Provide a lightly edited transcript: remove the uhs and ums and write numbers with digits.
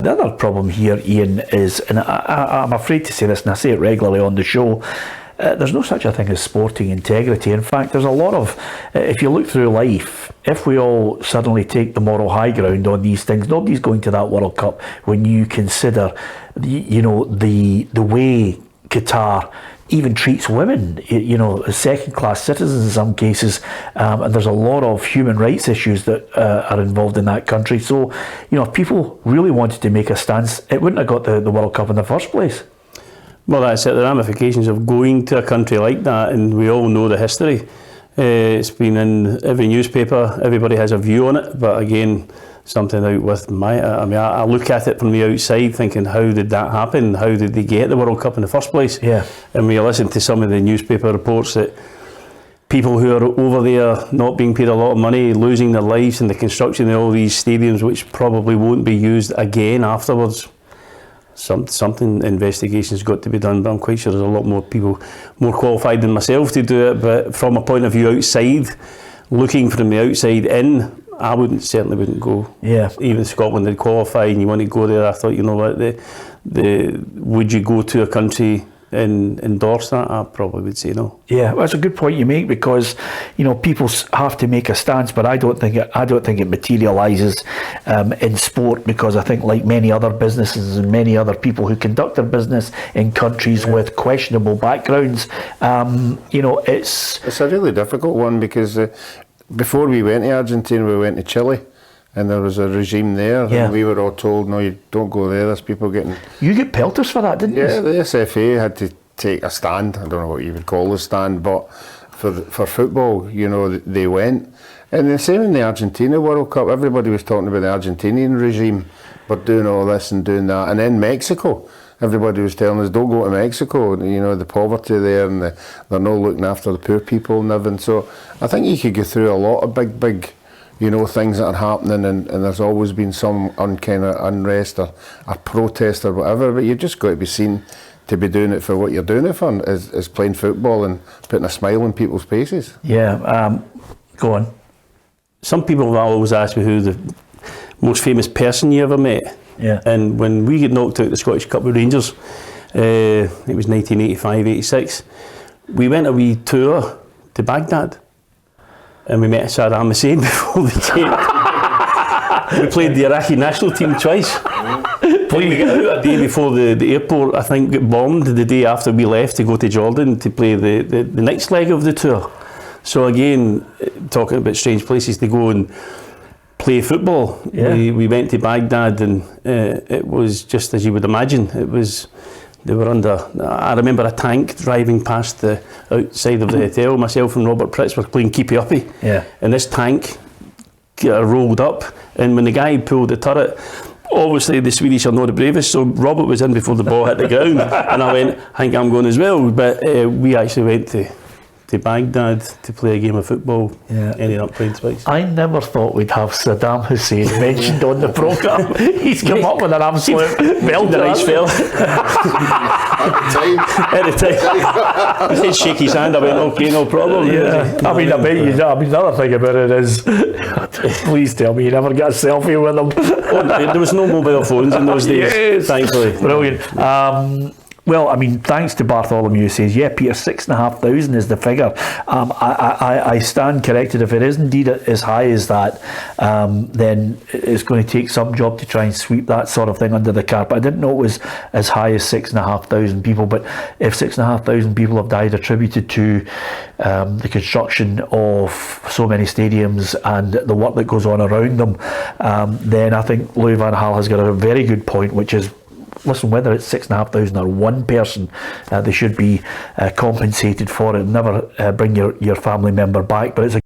The other problem here, Ian, is, and I'm afraid to say this, and I say it regularly on the show, there's no such a thing as sporting integrity. In fact, there's a lot of, if you look through life, if we all suddenly take the moral high ground on these things, nobody's going to that World Cup when you consider, the way Qatar even treats women, as second-class citizens in some cases, and there's a lot of human rights issues that are involved in that country. So, if people really wanted to make a stance, it wouldn't have got the World Cup in the first place. Well, that's it. The ramifications of going to a country like that, and we all know the history. It's been in every newspaper. Everybody has a view on it, but again, something out with I look at it from the outside thinking, how did that happen? How did they get the World Cup in the first place? Yeah. And we listen to some of the newspaper reports that people who are over there not being paid a lot of money, losing their lives in the construction of all these stadiums, which probably won't be used again afterwards. Something investigation's got to be done, but I'm quite sure there's a lot more people more qualified than myself to do it. But from a point of view outside, looking from the outside in, I certainly wouldn't go. Yeah. Even Scotland had qualified and you want to go there, I thought, would you go to a country and endorse that? I probably would say no. Yeah, well, that's a good point you make, because people have to make a stance, but I don't think it materialises in sport, because I think, like many other businesses and many other people who conduct their business in countries with questionable backgrounds, it's a really difficult one, because before we went to Argentina, we went to Chile. And there was a regime there, and we were all told, no, you don't go there, there's people getting... You get pelters for that, didn't you? Yeah, the SFA had to take a stand, I don't know what you would call the stand, but for football, they went. And the same in the Argentina World Cup, everybody was talking about the Argentinian regime, but doing all this and doing that. And then Mexico, everybody was telling us, don't go to Mexico, the poverty there, and they're not looking after the poor people and everything. So I think you could go through a lot of big things that are happening, and there's always been some kind of unrest or a protest or whatever, but you've just got to be seen to be doing it for what you're doing it for, is playing football and putting a smile on people's faces. Yeah, go on. Some people have always asked me who the most famous person you ever met. Yeah. And when we get knocked out the Scottish Cup with Rangers, it was 1985-86, we went a wee tour to Baghdad. And we met Saddam Hussein before the game. We played the Iraqi national team twice. We got out a day before the airport, I think, got bombed the day after we left to go to Jordan to play the next leg of the tour. So again, talking about strange places to go and play football. Yeah. We went to Baghdad, and it was just as you would imagine. They were under, I remember a tank driving past the outside of the hotel. Myself and Robert Pritz were playing keepy-uppy. Yeah. And this tank rolled up, and when the guy pulled the turret, obviously the Swedish are not the bravest, so Robert was in before the ball hit the ground. And I went, I think I'm going as well. But we actually went to Baghdad to play a game of football. Yeah. Ended up playing twice. I never thought we'd have Saddam Hussein mentioned on the programme. He's come up with an absolute belter. Nice fella. At the time. He said shake his hand, I went, okay, no problem. Yeah. I bet you, the other thing about it is, please tell me you never got a selfie with him. There was no mobile phones in those days, yes. Thankfully. Brilliant. Well, thanks to Bartholomew, who says, yeah, Peter, 6,500 is the figure. I stand corrected. If it is indeed as high as that, then it's going to take some job to try and sweep that sort of thing under the carpet. I didn't know it was as high as 6,500 people, but if 6,500 people have died attributed to the construction of so many stadiums and the work that goes on around them, then I think Louis van Gaal has got a very good point, which is, listen, whether it's 6,500 or one person, they should be compensated for it. Never bring your family member back, but it's a